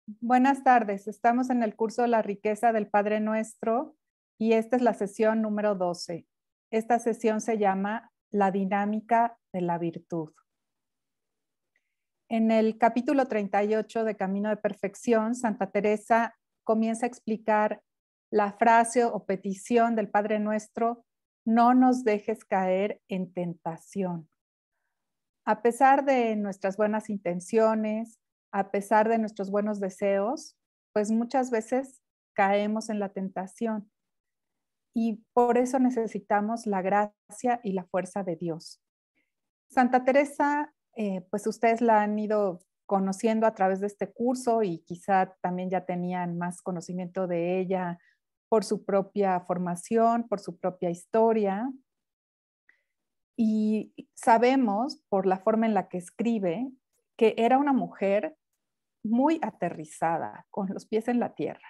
Buenas tardes, estamos en el curso La riqueza del Padre Nuestro y esta es la sesión número 12. Esta sesión se llama La dinámica de la virtud. En el capítulo 38 de Camino de Perfección, Santa Teresa comienza a explicar la frase o petición del Padre Nuestro: no nos dejes caer en tentación. A pesar de nuestras buenas intenciones, a pesar de nuestros buenos deseos, pues muchas veces caemos en la tentación y por eso necesitamos la gracia y la fuerza de Dios. Santa Teresa, pues ustedes la han ido conociendo a través de este curso y quizá también ya tenían más conocimiento de ella por su propia formación, por su propia historia. Y sabemos por la forma en la que escribe que era una mujer muy aterrizada, con los pies en la tierra.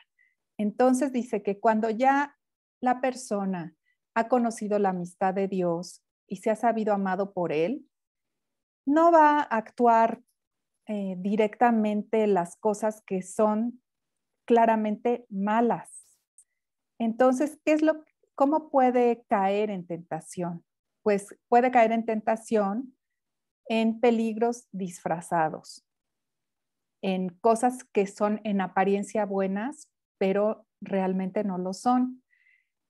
Entonces dice que cuando ya la persona ha conocido la amistad de Dios y se ha sabido amado por Él, no va a actuar directamente las cosas que son claramente malas. Entonces, ¿cómo puede caer en tentación? Pues puede caer en tentación en peligros disfrazados, en cosas que son en apariencia buenas, pero realmente no lo son.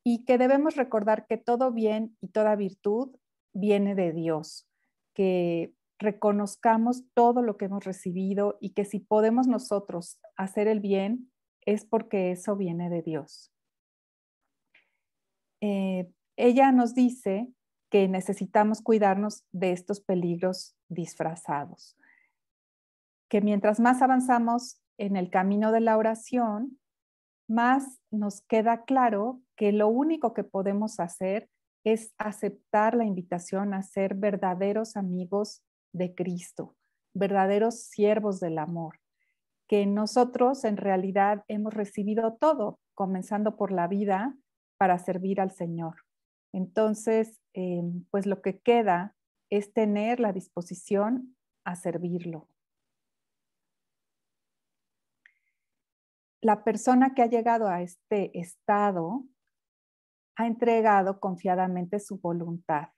Y que debemos recordar que todo bien y toda virtud viene de Dios, que reconozcamos todo lo que hemos recibido y que si podemos nosotros hacer el bien es porque eso viene de Dios. Ella nos dice que necesitamos cuidarnos de estos peligros disfrazados, que mientras más avanzamos en el camino de la oración, más nos queda claro que lo único que podemos hacer es aceptar la invitación a ser verdaderos amigos de Cristo, verdaderos siervos del amor, que nosotros en realidad hemos recibido todo, comenzando por la vida para servir al Señor. Entonces, pues lo que queda es tener la disposición a servirlo. La persona que ha llegado a este estado ha entregado confiadamente su voluntad.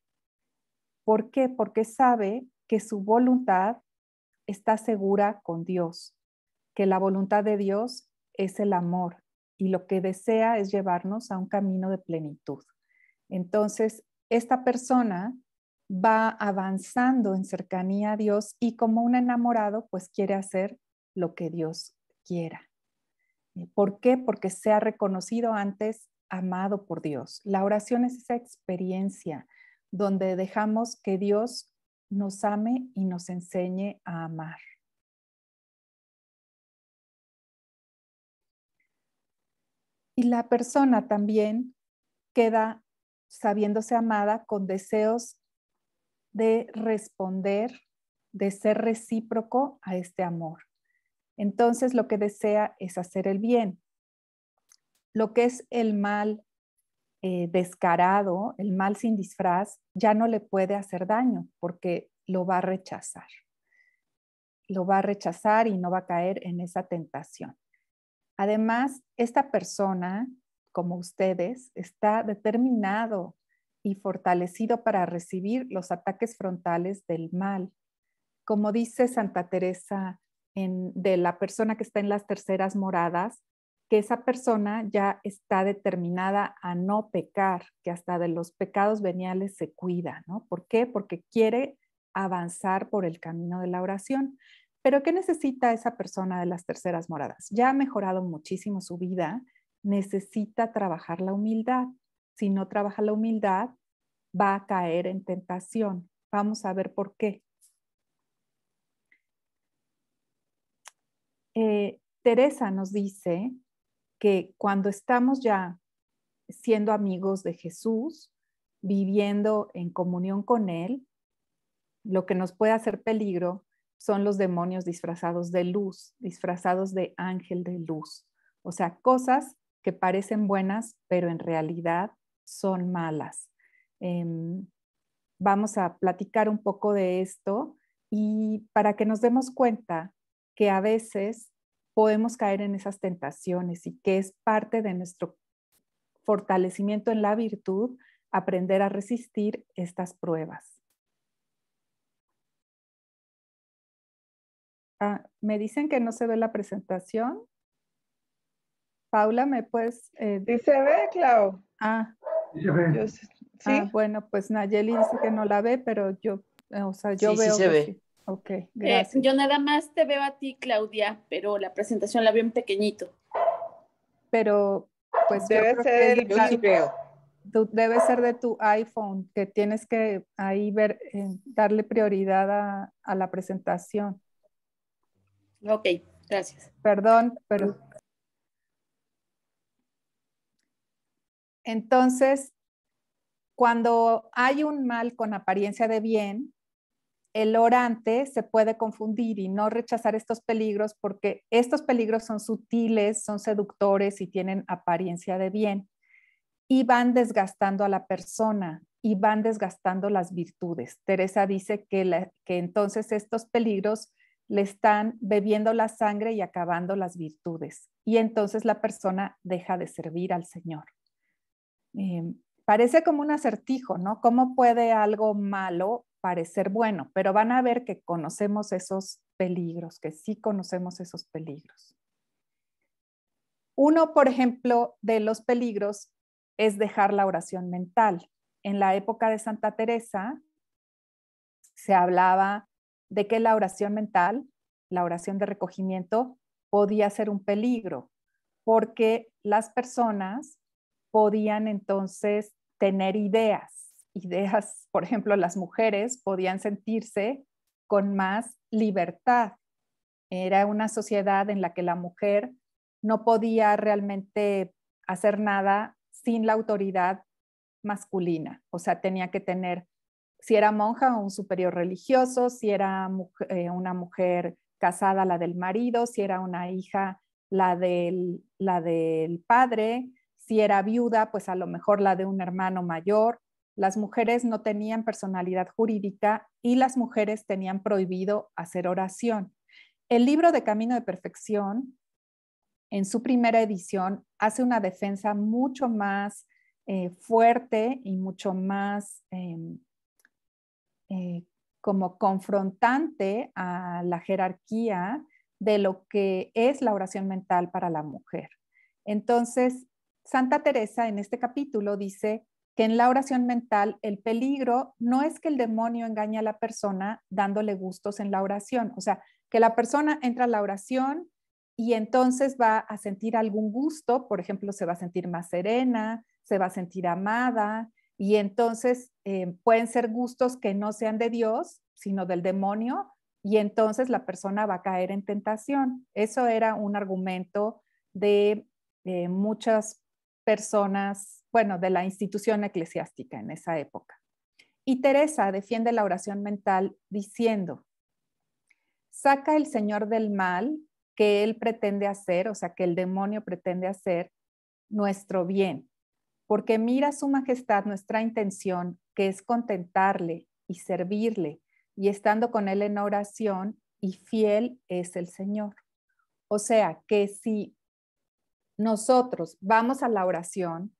¿Por qué? Porque sabe que su voluntad está segura con Dios, que la voluntad de Dios es el amor y lo que desea es llevarnos a un camino de plenitud. Entonces, esta persona va avanzando en cercanía a Dios y como un enamorado, pues quiere hacer lo que Dios quiera. ¿Por qué? Porque se ha reconocido antes amado por Dios. La oración es esa experiencia donde dejamos que Dios nos ame y nos enseñe a amar. Y la persona también queda sabiéndose amada con deseos de responder, de ser recíproco a este amor. Entonces lo que desea es hacer el bien. Lo que es el mal descarado, el mal sin disfraz, ya no le puede hacer daño porque lo va a rechazar. Lo va a rechazar y no va a caer en esa tentación. Además, esta persona, como ustedes, está determinado y fortalecido para recibir los ataques frontales del mal. Como dice Santa Teresa de la persona que está en las terceras moradas, que esa persona ya está determinada a no pecar, que hasta de los pecados veniales se cuida, ¿no? ¿Por qué? Porque quiere avanzar por el camino de la oración. Pero ¿qué necesita esa persona de las terceras moradas? Ya ha mejorado muchísimo su vida, necesita trabajar la humildad. Si no trabaja la humildad, va a caer en tentación. Vamos a ver por qué. Teresa nos dice que cuando estamos ya siendo amigos de Jesús, viviendo en comunión con Él, lo que nos puede hacer peligro son los demonios disfrazados de luz, disfrazados de ángel de luz. O sea, cosas que parecen buenas, pero en realidad son malas. Vamos a platicar un poco de esto y para que nos demos cuenta que a veces podemos caer en esas tentaciones y que es parte de nuestro fortalecimiento en la virtud, aprender a resistir estas pruebas. Me dicen que no se ve la presentación. Paula, ¿me puedes...? Sí se ve, Clau. Sí se ve. ¿Sí? Bueno, pues Nayeli dice que no la ve, pero yo, yo Sí, veo sí se que ve. sí. Ok, gracias. Yo nada más te veo a ti, Claudia, pero la presentación la veo en pequeñito. Pero pues Debe yo creo ser que el Yo sí veo. debe ser de tu iPhone, que tienes que ahí ver, darle prioridad a la presentación. Ok, gracias. Perdón, pero... Entonces, cuando hay un mal con apariencia de bien, el orante se puede confundir y no rechazar estos peligros porque estos peligros son sutiles, son seductores y tienen apariencia de bien y van desgastando a la persona y van desgastando las virtudes. Teresa dice que entonces estos peligros le están bebiendo la sangre y acabando las virtudes y entonces la persona deja de servir al Señor. Parece como un acertijo, ¿no? ¿Cómo puede algo malo parecer bueno? Pero van a ver que conocemos esos peligros, que sí conocemos esos peligros. Uno, por ejemplo, de los peligros es dejar la oración mental. En la época de Santa Teresa se hablaba de que la oración mental, la oración de recogimiento, podía ser un peligro, porque las personas podían entonces tener ideas, por ejemplo, las mujeres podían sentirse con más libertad. Era una sociedad en la que la mujer no podía realmente hacer nada sin la autoridad masculina, o sea, tenía que tener, si era monja, un superior religioso, si era una mujer casada, la del marido, si era una hija, la del padre, si era viuda, pues a lo mejor la de un hermano mayor. Las mujeres no tenían personalidad jurídica y las mujeres tenían prohibido hacer oración. El libro de Camino de Perfección, en su primera edición, hace una defensa mucho más fuerte y mucho más como confrontante a la jerarquía de lo que es la oración mental para la mujer. Entonces, Santa Teresa en este capítulo dice que en la oración mental el peligro no es que el demonio engañe a la persona dándole gustos en la oración, o sea, que la persona entra a la oración y entonces va a sentir algún gusto, por ejemplo, se va a sentir más serena, se va a sentir amada, y entonces pueden ser gustos que no sean de Dios, sino del demonio, y entonces la persona va a caer en tentación. Eso era un argumento de muchas personas, bueno, de la institución eclesiástica en esa época. Y Teresa defiende la oración mental diciendo, saca el Señor del mal que él pretende hacer, o sea, que el demonio pretende hacer, nuestro bien, porque mira su majestad nuestra intención, que es contentarle y servirle, y estando con él en oración, y fiel es el Señor. O sea, que si nosotros vamos a la oración,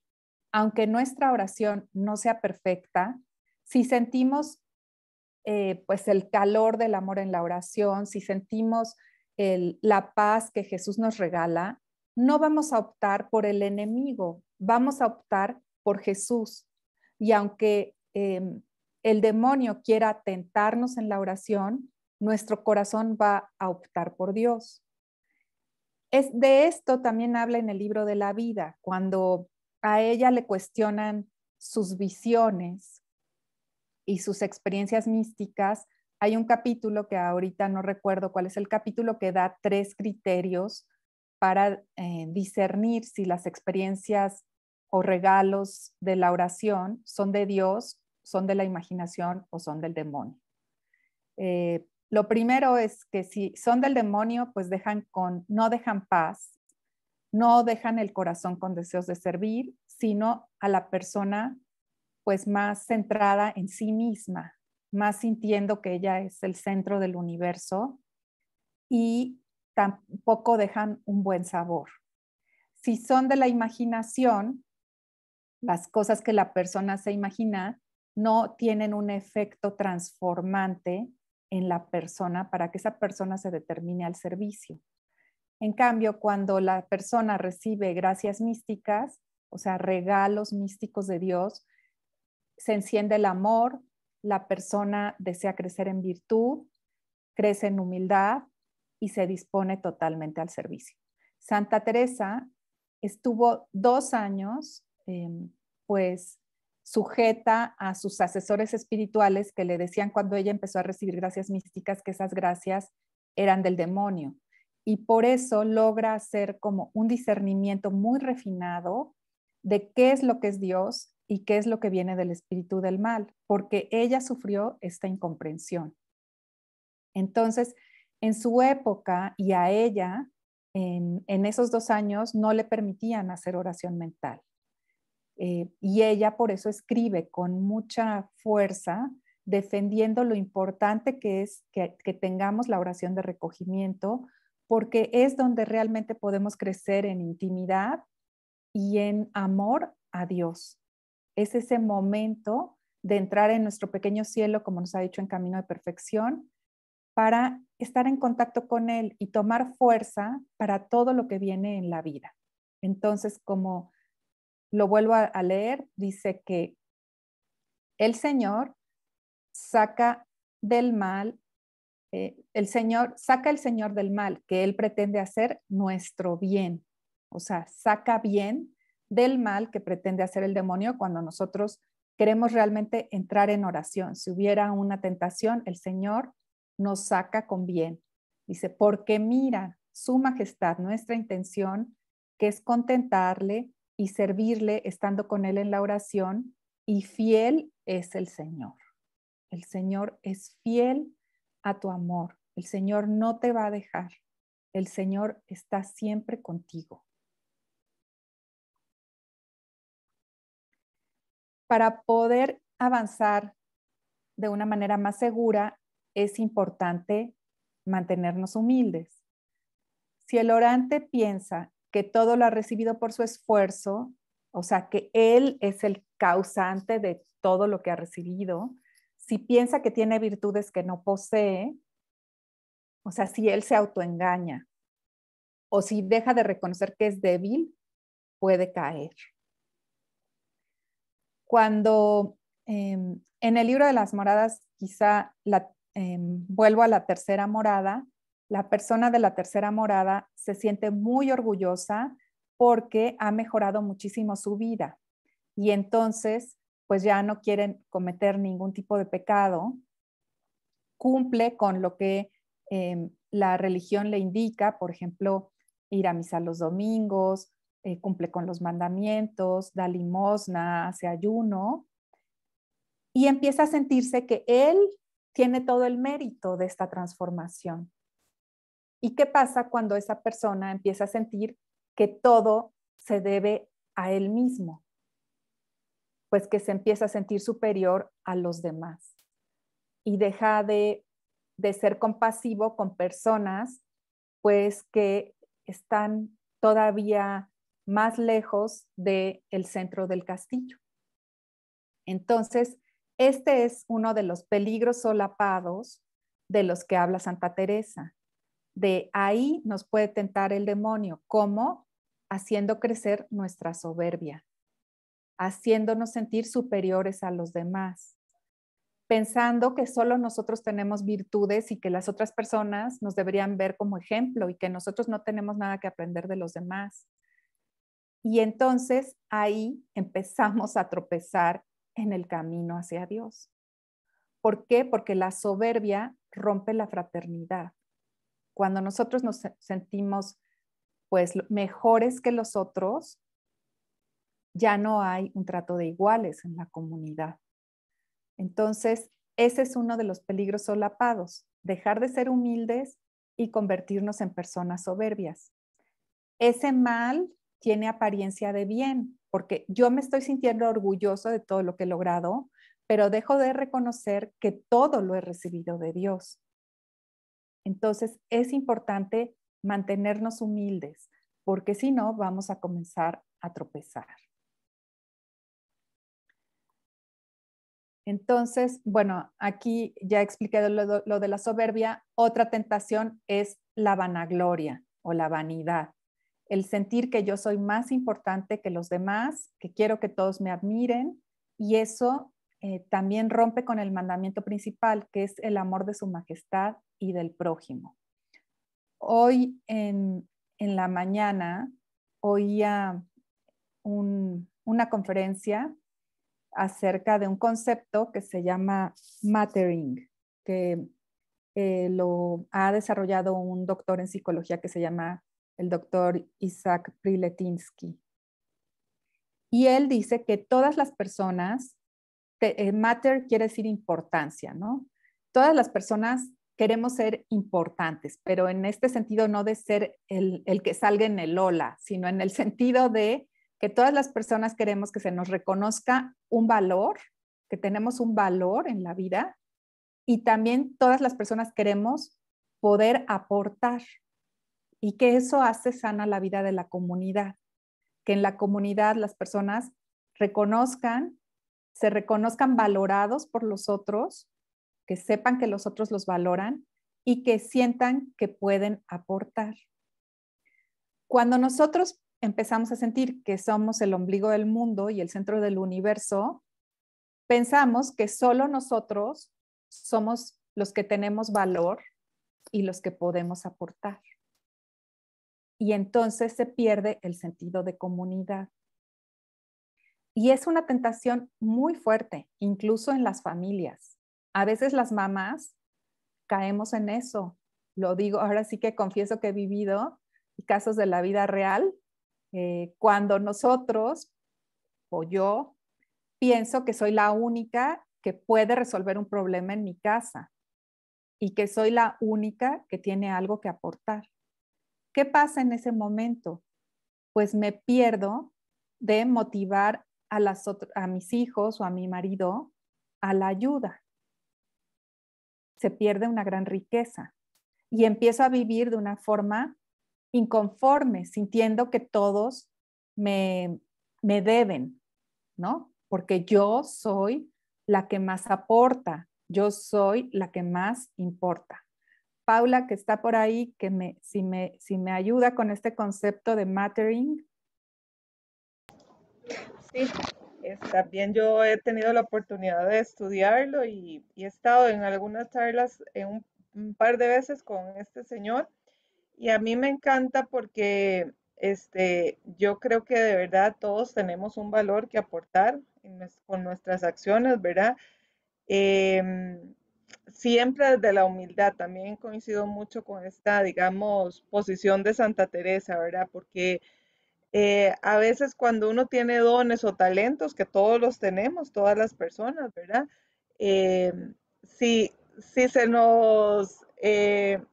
aunque nuestra oración no sea perfecta, si sentimos pues el calor del amor en la oración, si sentimos la paz que Jesús nos regala, no vamos a optar por el enemigo, vamos a optar por Jesús. Y aunque el demonio quiera tentarnos en la oración, nuestro corazón va a optar por Dios. De esto también habla en el libro de la vida, cuando a ella le cuestionan sus visiones y sus experiencias místicas. Hay un capítulo que ahorita no recuerdo cuál es el capítulo, que da 3 criterios para discernir si las experiencias o regalos de la oración son de Dios, son de la imaginación o son del demonio. Lo primero es que si son del demonio, pues no dejan paz, no dejan el corazón con deseos de servir, sino a la persona pues más centrada en sí misma, más sintiendo que ella es el centro del universo y tampoco dejan un buen sabor. Si son de la imaginación, las cosas que la persona se imagina no tienen un efecto transformante en la persona para que esa persona se determine al servicio. En cambio, cuando la persona recibe gracias místicas, o sea, regalos místicos de Dios, se enciende el amor, la persona desea crecer en virtud, crece en humildad y se dispone totalmente al servicio. Santa Teresa estuvo 2 años, pues, sujeta a sus asesores espirituales que le decían cuando ella empezó a recibir gracias místicas que esas gracias eran del demonio. Y por eso logra hacer como un discernimiento muy refinado de qué es lo que es Dios y qué es lo que viene del espíritu del mal, porque ella sufrió esta incomprensión. Entonces, en su época y a ella, en esos 2 años, no le permitían hacer oración mental. Y ella por eso escribe con mucha fuerza, defendiendo lo importante que es que tengamos la oración de recogimiento, porque es donde realmente podemos crecer en intimidad y en amor a Dios. Es ese momento de entrar en nuestro pequeño cielo, como nos ha dicho en Camino de Perfección, para estar en contacto con Él y tomar fuerza para todo lo que viene en la vida. Entonces, como lo vuelvo a leer, dice que el Señor saca del mal, saca el Señor del mal, que Él pretende hacer nuestro bien. O sea, saca bien del mal que pretende hacer el demonio cuando nosotros queremos realmente entrar en oración. Si hubiera una tentación, el Señor nos saca con bien. Dice, porque mira su majestad, nuestra intención, que es contentarle y servirle estando con Él en la oración, y fiel es el Señor. El Señor es fiel a tu amor. El Señor no te va a dejar. El Señor está siempre contigo. Para poder avanzar de una manera más segura, es importante mantenernos humildes. Si el orante piensa que todo lo ha recibido por su esfuerzo, o sea, que él es el causante de todo lo que ha recibido, si piensa que tiene virtudes que no posee, o sea, si él se autoengaña o si deja de reconocer que es débil, puede caer. Cuando en el libro de las moradas, quizá vuelvo a la tercera morada, la persona de la tercera morada se siente muy orgullosa porque ha mejorado muchísimo su vida y entonces pues ya no quieren cometer ningún tipo de pecado, cumple con lo que la religión le indica, por ejemplo, ir a misa los domingos, cumple con los mandamientos, da limosna, hace ayuno y empieza a sentirse que él tiene todo el mérito de esta transformación. ¿Y qué pasa cuando esa persona empieza a sentir que todo se debe a él mismo? Pues que se empieza a sentir superior a los demás y deja de ser compasivo con personas pues que están todavía más lejos del centro del castillo. Entonces, este es uno de los peligros solapados de los que habla Santa Teresa. De ahí nos puede tentar el demonio, ¿cómo? Haciendo crecer nuestra soberbia, haciéndonos sentir superiores a los demás, pensando que solo nosotros tenemos virtudes y que las otras personas nos deberían ver como ejemplo y que nosotros no tenemos nada que aprender de los demás. Y entonces ahí empezamos a tropezar en el camino hacia Dios. ¿Por qué? Porque la soberbia rompe la fraternidad. Cuando nosotros nos sentimos pues mejores que los otros, ya no hay un trato de iguales en la comunidad. Entonces, ese es uno de los peligros solapados, dejar de ser humildes y convertirnos en personas soberbias. Ese mal tiene apariencia de bien, porque yo me estoy sintiendo orgulloso de todo lo que he logrado, pero dejo de reconocer que todo lo he recibido de Dios. Entonces, es importante mantenernos humildes, porque si no vamos a comenzar a tropezar. Entonces, bueno, aquí ya expliqué lo de la soberbia. Otra tentación es la vanagloria o la vanidad. El sentir que yo soy más importante que los demás, que quiero que todos me admiren, y eso también rompe con el mandamiento principal, que es el amor de su majestad y del prójimo. Hoy en la mañana oía una conferencia acerca de un concepto que se llama mattering, que lo ha desarrollado un doctor en psicología que se llama el doctor Isaac Priletinsky. Y él dice que todas las personas, matter quiere decir importancia, ¿no? Todas las personas queremos ser importantes, pero en este sentido no de ser el que salga en el Lola, sino en el sentido de que todas las personas queremos que se nos reconozca un valor, que tenemos un valor en la vida, y también todas las personas queremos poder aportar, y que eso hace sana la vida de la comunidad, que en la comunidad las personas se reconozcan valorados por los otros, que sepan que los otros los valoran y que sientan que pueden aportar. Cuando nosotros empezamos a sentir que somos el ombligo del mundo y el centro del universo, pensamos que solo nosotros somos los que tenemos valor y los que podemos aportar. Y entonces se pierde el sentido de comunidad. Y es una tentación muy fuerte, incluso en las familias. A veces las mamás caemos en eso. Lo digo, ahora sí que confieso que he vivido casos de la vida real, cuando nosotros o yo pienso que soy la única que puede resolver un problema en mi casa y que soy la única que tiene algo que aportar. ¿Qué pasa en ese momento? Pues me pierdo de motivar a mis hijos o a mi marido a la ayuda. Se pierde una gran riqueza y empiezo a vivir de una forma inconforme, sintiendo que todos me deben, ¿no? Porque yo soy la que más aporta, yo soy la que más importa. Paula, que está por ahí, que si me ayuda con este concepto de mattering. Sí, también yo he tenido la oportunidad de estudiarlo y he estado en algunas charlas un par de veces con este señor y a mí me encanta porque yo creo que de verdad todos tenemos un valor que aportar con nuestras acciones, ¿verdad? Siempre desde la humildad, también coincido mucho con esta, digamos, posición de Santa Teresa, ¿verdad? Porque a veces cuando uno tiene dones o talentos, que todos los tenemos, todas las personas, ¿verdad? Eh, si se nos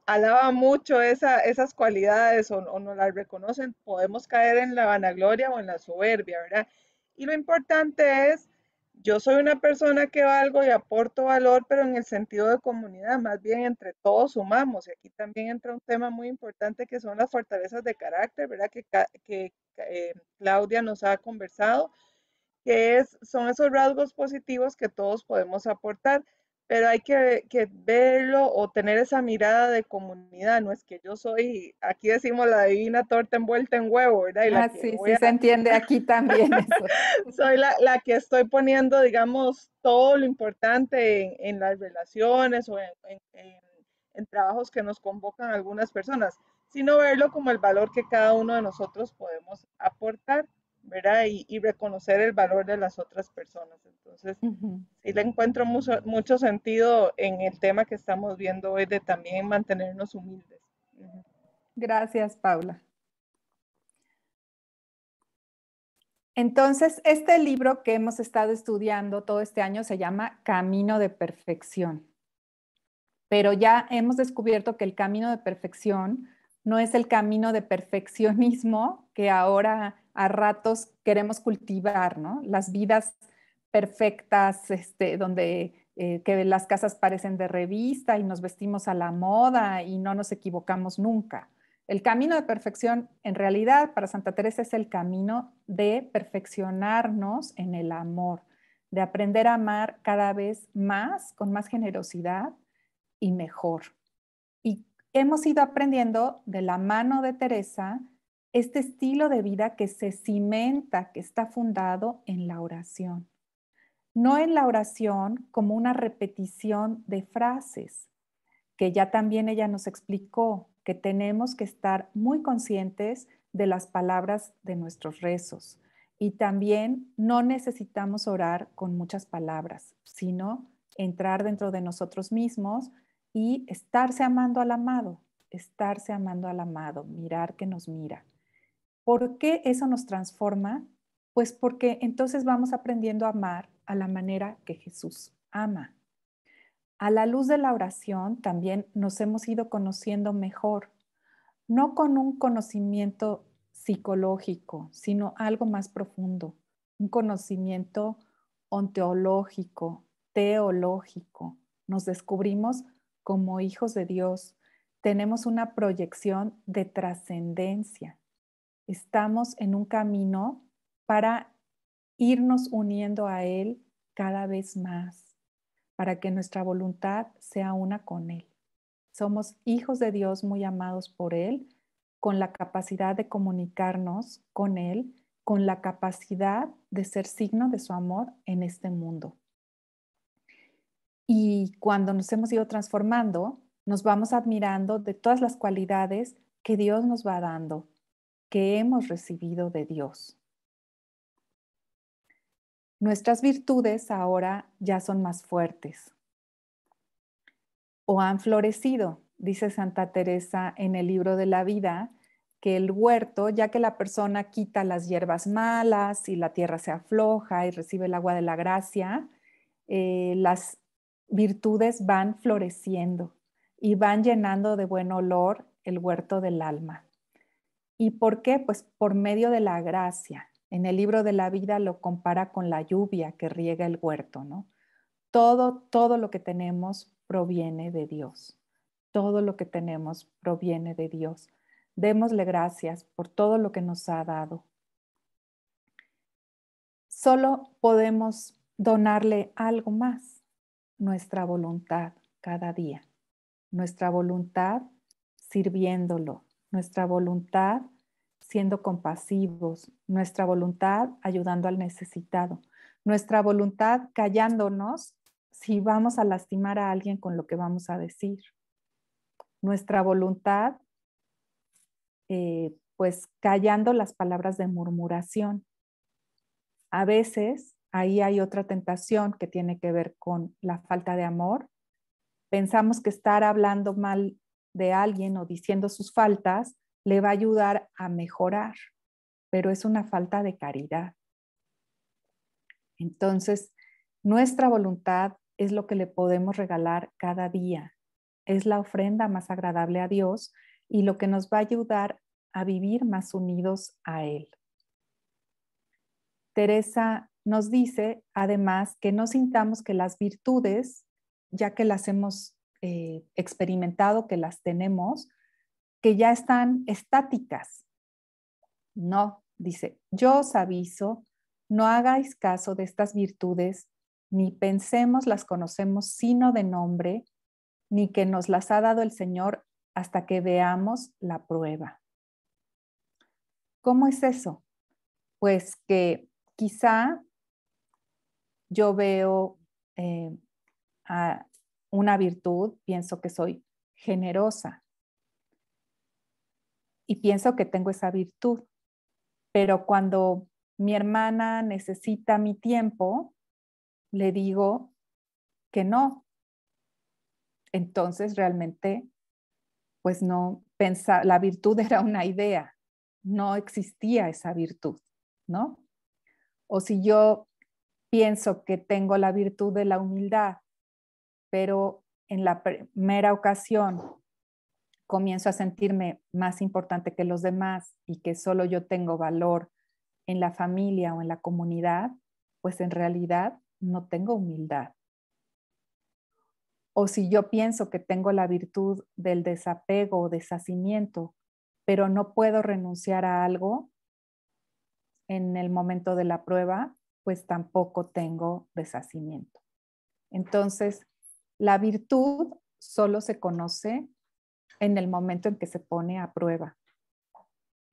alaba mucho esas cualidades o nos las reconocen, podemos caer en la vanagloria o en la soberbia, ¿verdad? Y lo importante es, yo soy una persona que valgo y aporto valor, pero en el sentido de comunidad, más bien entre todos sumamos. Y aquí también entra un tema muy importante que son las fortalezas de carácter, ¿verdad? Que Claudia nos ha conversado, son esos rasgos positivos que todos podemos aportar, pero hay que verlo o tener esa mirada de comunidad, no es que yo soy, aquí decimos la divina torta envuelta en huevo, ¿verdad? Y la que Sí, sí se entiende aquí también eso. soy la que estoy poniendo, digamos, todo lo importante en las relaciones o en trabajos que nos convocan algunas personas, sino verlo como el valor que cada uno de nosotros podemos aportar, ¿verdad? Y reconocer el valor de las otras personas. Entonces, sí le encuentro mucho sentido en el tema que estamos viendo hoy de también mantenernos humildes. Gracias, Paula. Entonces, este libro que hemos estado estudiando todo este año se llama Camino de Perfección. Pero ya hemos descubierto que el camino de perfección no es el camino de perfeccionismo que ahora a ratos queremos cultivar, ¿no? Las vidas perfectas, donde que las casas parecen de revista y nos vestimos a la moda y no nos equivocamos nunca. El camino de perfección, en realidad, para Santa Teresa es el camino de perfeccionarnos en el amor, de aprender a amar cada vez más, con más generosidad y mejor. Y hemos ido aprendiendo de la mano de Teresa este estilo de vida que se cimenta, que está fundado en la oración. No en la oración como una repetición de frases, que ya también ella nos explicó, que tenemos que estar muy conscientes de las palabras de nuestros rezos. Y también no necesitamos orar con muchas palabras, sino entrar dentro de nosotros mismos y estarse amando al amado, mirar que nos mira. ¿Por qué eso nos transforma? Pues porque entonces vamos aprendiendo a amar a la manera que Jesús ama. A la luz de la oración también nos hemos ido conociendo mejor, no con un conocimiento psicológico, sino algo más profundo, un conocimiento ontológico, teológico. Nos descubrimos como hijos de Dios, tenemos una proyección de trascendencia. Estamos en un camino para irnos uniendo a Él cada vez más, para que nuestra voluntad sea una con Él. Somos hijos de Dios muy amados por Él, con la capacidad de comunicarnos con Él, con la capacidad de ser signo de su amor en este mundo. Y cuando nos hemos ido transformando, nos vamos admirando de todas las cualidades que Dios nos va dando, que hemos recibido de Dios. Nuestras virtudes ahora ya son más fuertes o han florecido. Dice Santa Teresa en el libro de la vida que el huerto, ya que la persona quita las hierbas malas y la tierra se afloja y recibe el agua de la gracia, las virtudes van floreciendo y van llenando de buen olor el huerto del alma. ¿Y por qué? Pues por medio de la gracia. En el libro de la vida lo compara con la lluvia que riega el huerto, ¿no? Todo lo que tenemos proviene de Dios. Todo lo que tenemos proviene de Dios. Démosle gracias por todo lo que nos ha dado. Solo podemos donarle algo más, nuestra voluntad cada día, nuestra voluntad sirviéndolo, nuestra voluntad siendo compasivos, nuestra voluntad ayudando al necesitado, nuestra voluntad callándonos si vamos a lastimar a alguien con lo que vamos a decir, nuestra voluntad pues callando las palabras de murmuración. A veces ahí hay otra tentación que tiene que ver con la falta de amor. Pensamos que estar hablando mal de alguien o diciendo sus faltas le va a ayudar a mejorar, pero es una falta de caridad. Entonces, nuestra voluntad es lo que le podemos regalar cada día. Es la ofrenda más agradable a Dios y lo que nos va a ayudar a vivir más unidos a Él. Teresa nos dice, además, que no sintamos que las virtudes, ya que las hemos experimentado, que las tenemos, que ya están estáticas. No, dice, yo os aviso, no hagáis caso de estas virtudes, ni pensemos las conocemos sino de nombre, ni que nos las ha dado el Señor hasta que veamos la prueba. ¿Cómo es eso? Pues que quizá yo veo a una virtud, pienso que soy generosa y pienso que tengo esa virtud, pero cuando mi hermana necesita mi tiempo, le digo que no. Entonces realmente, pues no, la virtud era una idea, no existía esa virtud, ¿no? O si yo pienso que tengo la virtud de la humildad, pero en la primera ocasión comienzo a sentirme más importante que los demás y que solo yo tengo valor en la familia o en la comunidad, pues en realidad no tengo humildad. O si yo pienso que tengo la virtud del desapego o deshacimiento, pero no puedo renunciar a algo en el momento de la prueba, pues tampoco tengo deshacimiento. Entonces, la virtud solo se conoce en el momento en que se pone a prueba.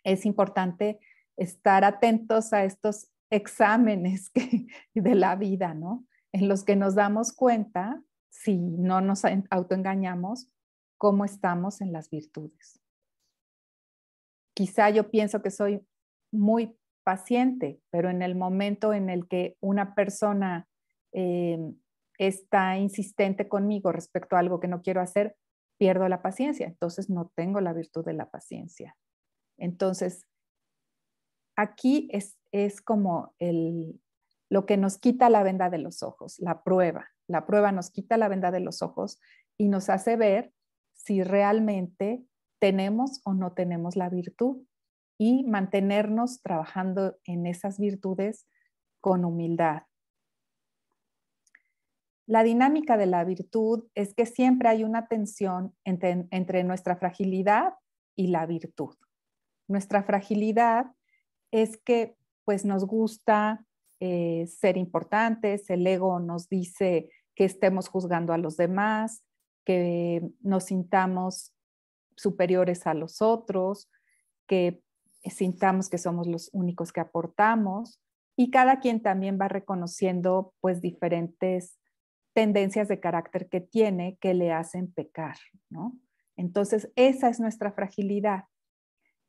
Es importante estar atentos a estos exámenes de la vida, ¿no? En los que nos damos cuenta, si no nos autoengañamos, cómo estamos en las virtudes. Quizá yo pienso que soy muy paciente, pero en el momento en el que una persona está insistente conmigo respecto a algo que no quiero hacer, pierdo la paciencia. Entonces no tengo la virtud de la paciencia. Entonces, aquí es como lo que nos quita la venda de los ojos, la prueba. La prueba nos quita la venda de los ojos y nos hace ver si realmente tenemos o no tenemos la virtud y mantenernos trabajando en esas virtudes con humildad. La dinámica de la virtud es que siempre hay una tensión entre nuestra fragilidad y la virtud. Nuestra fragilidad es que pues nos gusta ser importantes, el ego nos dice que estemos juzgando a los demás, que nos sintamos superiores a los otros, que sintamos que somos los únicos que aportamos, y cada quien también va reconociendo pues diferentes tendencias de carácter que tiene que le hacen pecar, ¿no? Entonces, esa es nuestra fragilidad.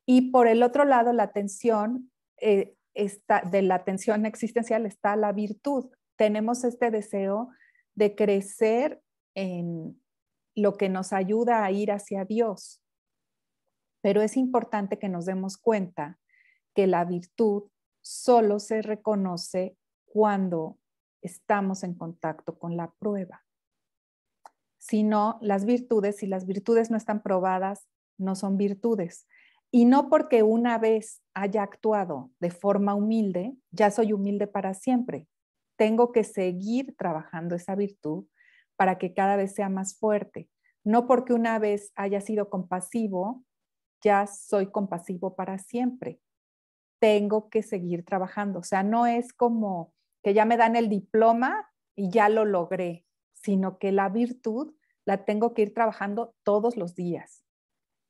Y por el otro lado, la tensión, de la tensión existencial está la virtud. Tenemos este deseo de crecer en lo que nos ayuda a ir hacia Dios. Pero es importante que nos demos cuenta que la virtud solo se reconoce cuando estamos en contacto con la prueba. Si no, si las virtudes no están probadas, no son virtudes. Y no porque una vez haya actuado de forma humilde, ya soy humilde para siempre. Tengo que seguir trabajando esa virtud para que cada vez sea más fuerte. No porque una vez haya sido compasivo, ya soy compasivo para siempre. Tengo que seguir trabajando. O sea, no es como que ya me dan el diploma y ya lo logré, sino que la virtud la tengo que ir trabajando todos los días.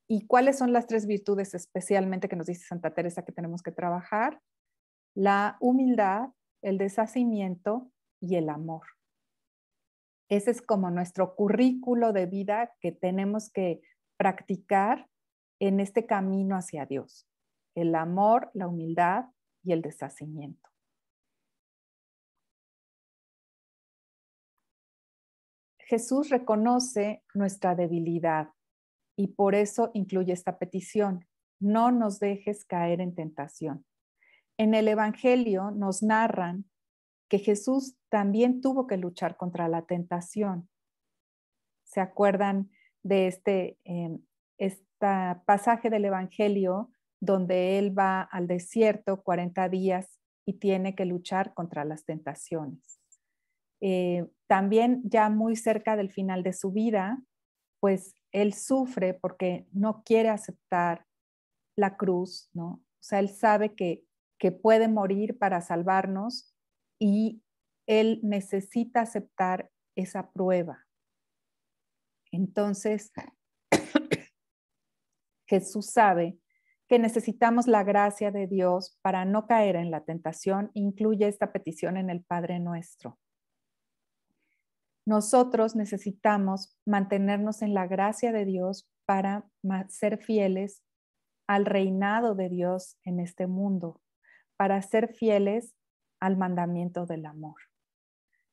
¿Y cuáles son las 3 virtudes especialmente que nos dice Santa Teresa que tenemos que trabajar? La humildad, el deshacimiento y el amor. Ese es como nuestro currículo de vida que tenemos que practicar en este camino hacia Dios. El amor, la humildad y el deshacimiento. Jesús reconoce nuestra debilidad y por eso incluye esta petición: no nos dejes caer en tentación. En el Evangelio nos narran que Jesús también tuvo que luchar contra la tentación. ¿Se acuerdan de este pasaje del Evangelio donde él va al desierto 40 días y tiene que luchar contra las tentaciones? También ya muy cerca del final de su vida, pues él sufre porque no quiere aceptar la cruz, ¿no? O sea, él sabe que puede morir para salvarnos y él necesita aceptar esa prueba. Entonces, Jesús sabe que necesitamos la gracia de Dios para no caer en la tentación. Incluye esta petición en el Padre Nuestro. Nosotros necesitamos mantenernos en la gracia de Dios para ser fieles al reinado de Dios en este mundo, para ser fieles al mandamiento del amor.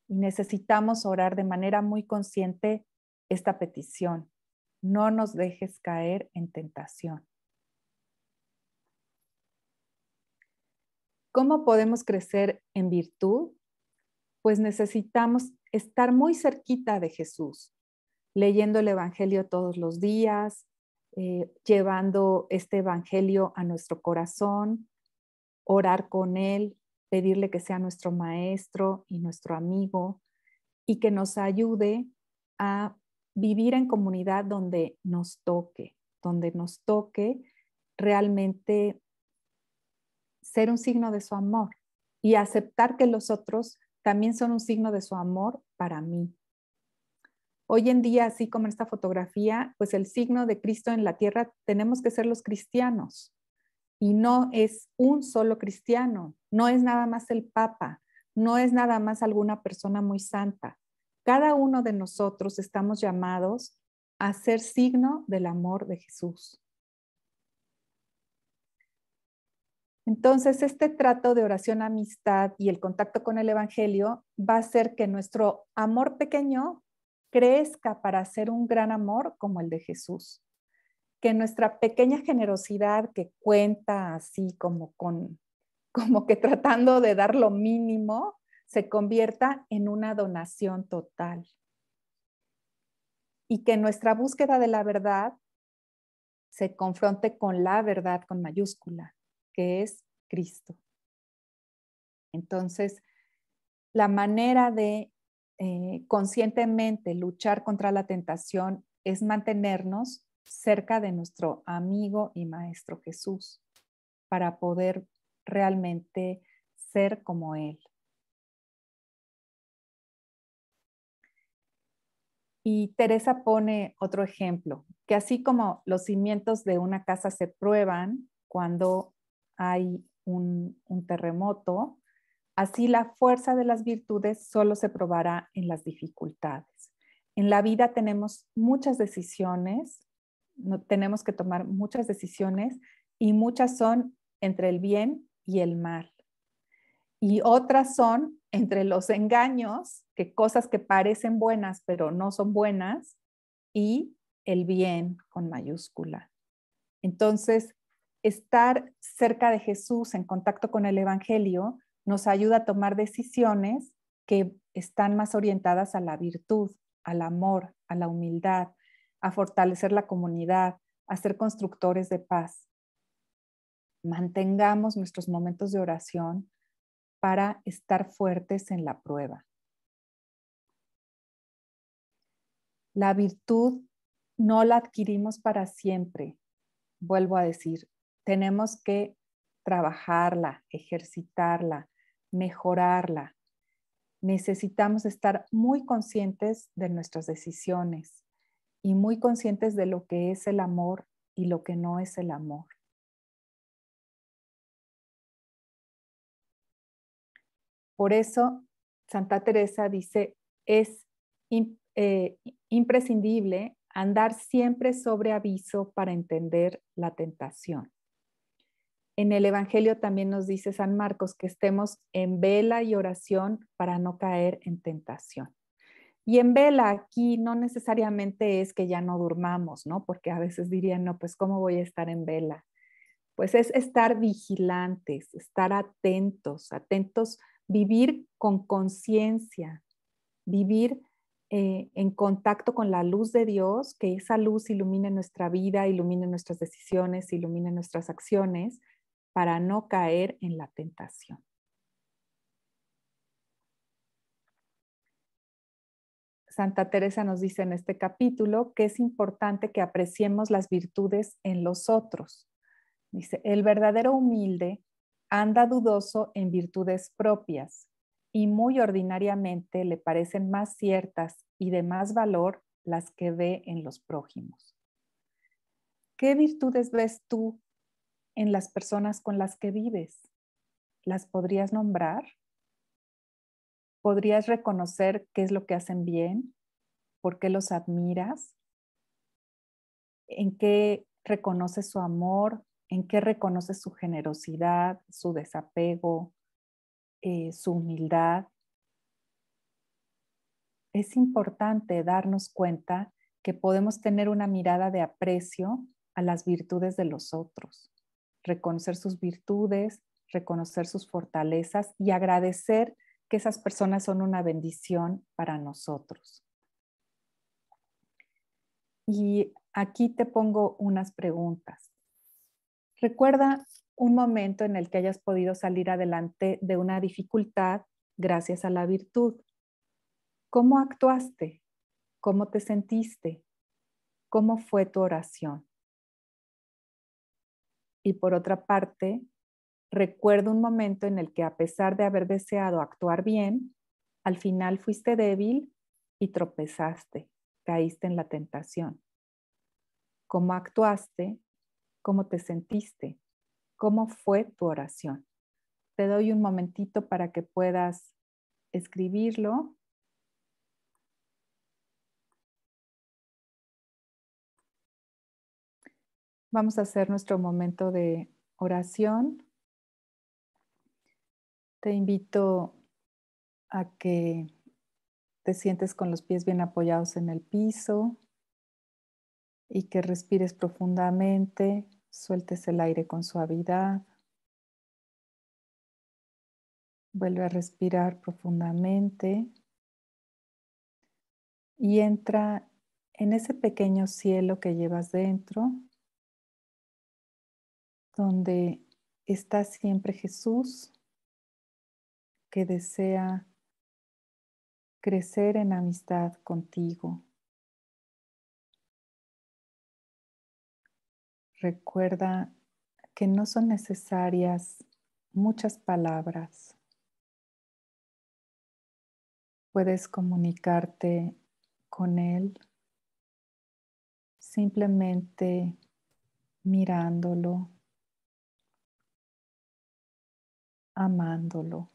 Y necesitamos orar de manera muy consciente esta petición: no nos dejes caer en tentación. ¿Cómo podemos crecer en virtud? Pues necesitamos estar muy cerquita de Jesús, leyendo el Evangelio todos los días, llevando este Evangelio a nuestro corazón, orar con él, pedirle que sea nuestro maestro y nuestro amigo y que nos ayude a vivir en comunidad donde nos toque realmente ser un signo de su amor y aceptar que los otros también son un signo de su amor para mí. Hoy en día, así como en esta fotografía, pues el signo de Cristo en la tierra tenemos que ser los cristianos. Y no es un solo cristiano, no es nada más el Papa, no es nada más alguna persona muy santa. Cada uno de nosotros estamos llamados a ser signo del amor de Jesús. Entonces, este trato de oración, amistad y el contacto con el Evangelio va a hacer que nuestro amor pequeño crezca para ser un gran amor como el de Jesús. Que nuestra pequeña generosidad que cuenta así como que tratando de dar lo mínimo, se convierta en una donación total. Y que nuestra búsqueda de la verdad se confronte con la verdad con mayúscula, que es Cristo. Entonces, la manera de conscientemente luchar contra la tentación es mantenernos cerca de nuestro amigo y maestro Jesús para poder realmente ser como Él. Y Teresa pone otro ejemplo, que así como los cimientos de una casa se prueban cuando hay un terremoto, así la fuerza de las virtudes solo se probará en las dificultades. En la vida tenemos muchas decisiones, tenemos que tomar muchas decisiones y muchas son entre el bien y el mal. Y otras son entre los engaños, que cosas que parecen buenas pero no son buenas, y el bien con mayúscula. Entonces, estar cerca de Jesús, en contacto con el Evangelio, nos ayuda a tomar decisiones que están más orientadas a la virtud, al amor, a la humildad, a fortalecer la comunidad, a ser constructores de paz. Mantengamos nuestros momentos de oración para estar fuertes en la prueba. La virtud no la adquirimos para siempre. Vuelvo a decir, tenemos que trabajarla, ejercitarla, mejorarla. Necesitamos estar muy conscientes de nuestras decisiones y muy conscientes de lo que es el amor y lo que no es el amor. Por eso, Santa Teresa dice, es imprescindible andar siempre sobre aviso para entender la tentación. En el Evangelio también nos dice San Marcos que estemos en vela y oración para no caer en tentación. Y en vela aquí no necesariamente es que ya no durmamos, ¿no? Porque a veces dirían, no, pues ¿cómo voy a estar en vela? Pues es estar vigilantes, estar atentos, vivir con conciencia, vivir en contacto con la luz de Dios, que esa luz ilumine nuestra vida, ilumine nuestras decisiones, ilumine nuestras acciones, para no caer en la tentación. Santa Teresa nos dice en este capítulo que es importante que apreciemos las virtudes en los otros. Dice, el verdadero humilde anda dudoso en virtudes propias y muy ordinariamente le parecen más ciertas y de más valor las que ve en los prójimos. ¿Qué virtudes ves tú en las personas con las que vives? ¿Las podrías nombrar? ¿Podrías reconocer qué es lo que hacen bien? ¿Por qué los admiras? ¿En qué reconoces su amor? ¿En qué reconoces su generosidad, su desapego, su humildad? Es importante darnos cuenta que podemos tener una mirada de aprecio a las virtudes de los otros, reconocer sus virtudes, reconocer sus fortalezas y agradecer que esas personas son una bendición para nosotros. Y aquí te pongo unas preguntas. Recuerda un momento en el que hayas podido salir adelante de una dificultad gracias a la virtud. ¿Cómo actuaste? ¿Cómo te sentiste? ¿Cómo fue tu oración? Y por otra parte, recuerdo un momento en el que a pesar de haber deseado actuar bien, al final fuiste débil y tropezaste, caíste en la tentación. ¿Cómo actuaste? ¿Cómo te sentiste? ¿Cómo fue tu oración? Te doy un momentito para que puedas escribirlo. Vamos a hacer nuestro momento de oración. Te invito a que te sientes con los pies bien apoyados en el piso y que respires profundamente, sueltes el aire con suavidad. Vuelve a respirar profundamente y entra en ese pequeño cielo que llevas dentro, donde está siempre Jesús, que desea crecer en amistad contigo. Recuerda que no son necesarias muchas palabras. Puedes comunicarte con Él simplemente mirándolo, amándolo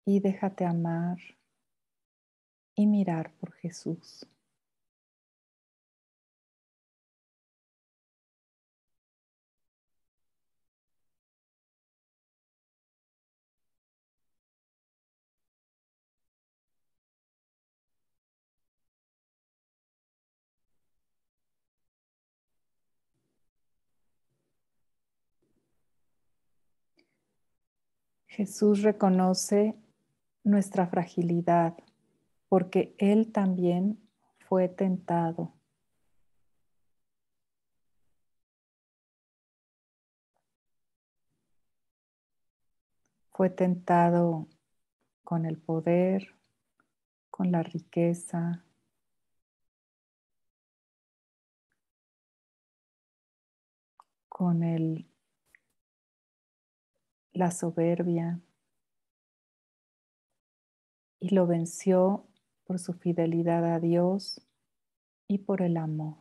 y déjate amar y mirar por Jesús. Jesús reconoce nuestra fragilidad porque Él también fue tentado. Fue tentado con el poder, con la riqueza, con la soberbia y lo venció por su fidelidad a Dios y por el amor.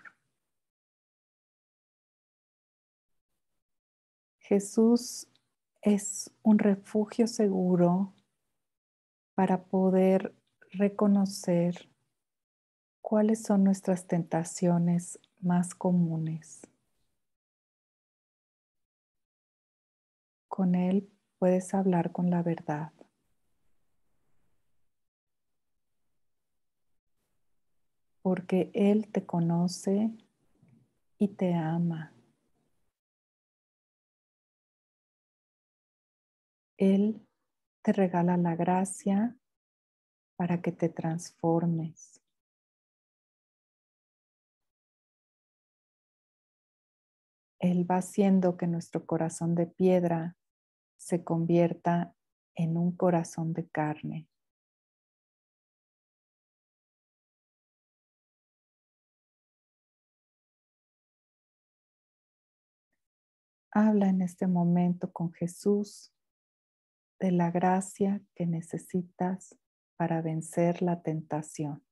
Jesús es un refugio seguro para poder reconocer cuáles son nuestras tentaciones más comunes. Con Él puedes hablar con la verdad, porque Él te conoce y te ama. Él te regala la gracia para que te transformes. Él va haciendo que nuestro corazón de piedra se convierta en un corazón de carne. Habla en este momento con Jesús de la gracia que necesitas para vencer la tentación.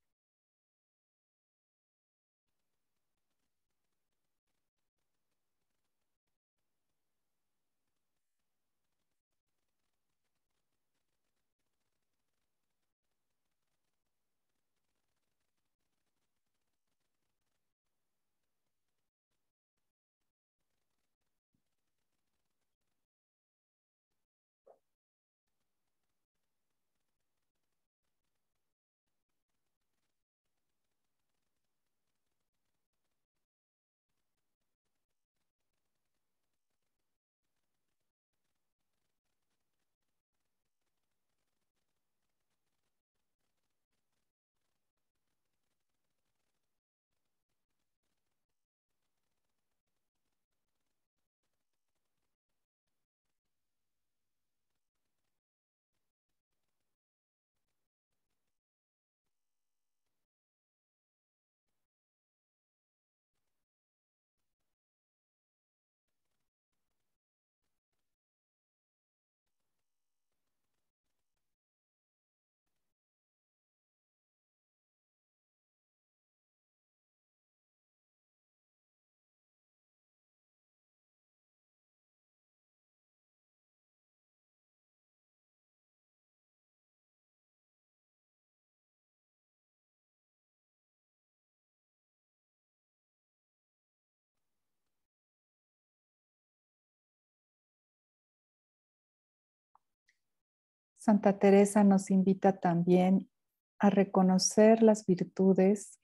Santa Teresa nos invita también a reconocer las virtudes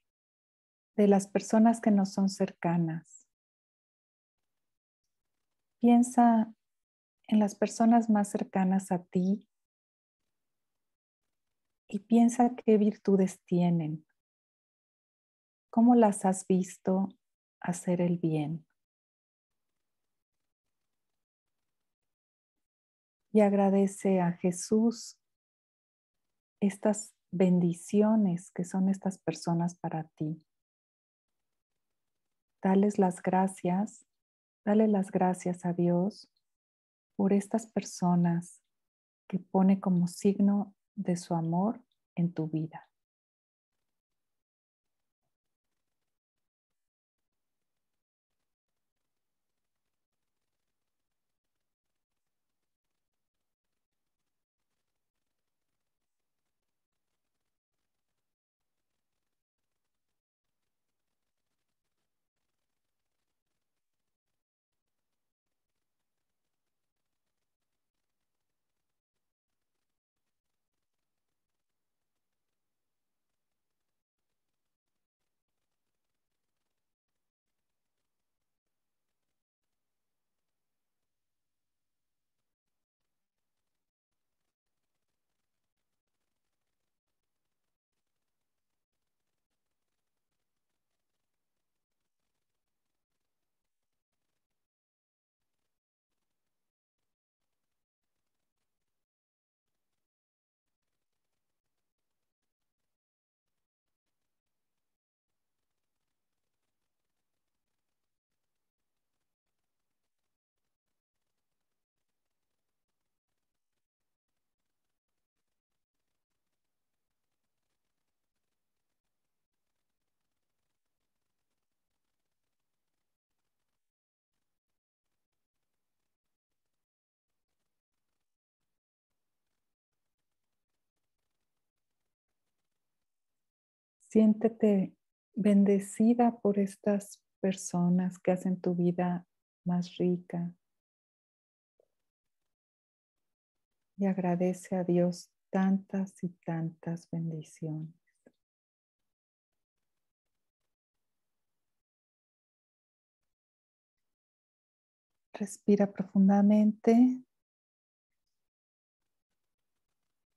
de las personas que nos son cercanas. Piensa en las personas más cercanas a ti y piensa qué virtudes tienen, cómo las has visto hacer el bien. Y agradece a Jesús estas bendiciones que son estas personas para ti. Dale las gracias a Dios por estas personas que pone como signo de su amor en tu vida. Siéntete bendecida por estas personas que hacen tu vida más rica. Y agradece a Dios tantas y tantas bendiciones. Respira profundamente.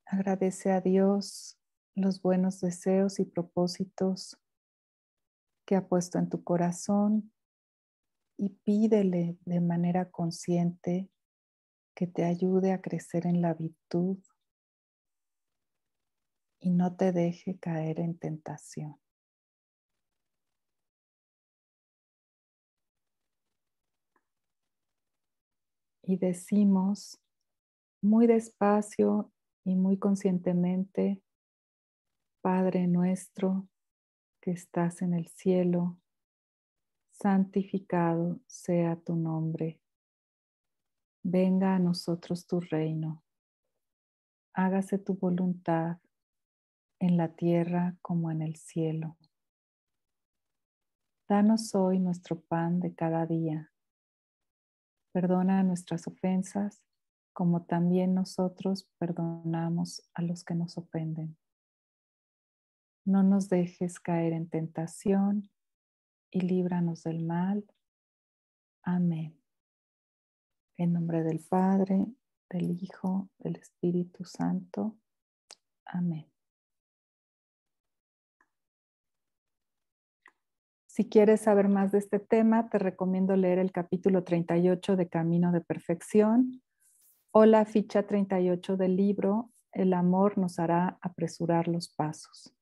Agradece a Dios los buenos deseos y propósitos que ha puesto en tu corazón y pídele de manera consciente que te ayude a crecer en la virtud y no te deje caer en tentación. Y decimos muy despacio y muy conscientemente: Padre nuestro que estás en el cielo, santificado sea tu nombre. Venga a nosotros tu reino. Hágase tu voluntad en la tierra como en el cielo. Danos hoy nuestro pan de cada día. Perdona nuestras ofensas, como también nosotros perdonamos a los que nos ofenden. No nos dejes caer en tentación y líbranos del mal. Amén. En nombre del Padre, del Hijo, del Espíritu Santo. Amén. Si quieres saber más de este tema, te recomiendo leer el capítulo 38 de Camino de Perfección o la ficha 38 del libro El amor nos hará apresurar los pasos.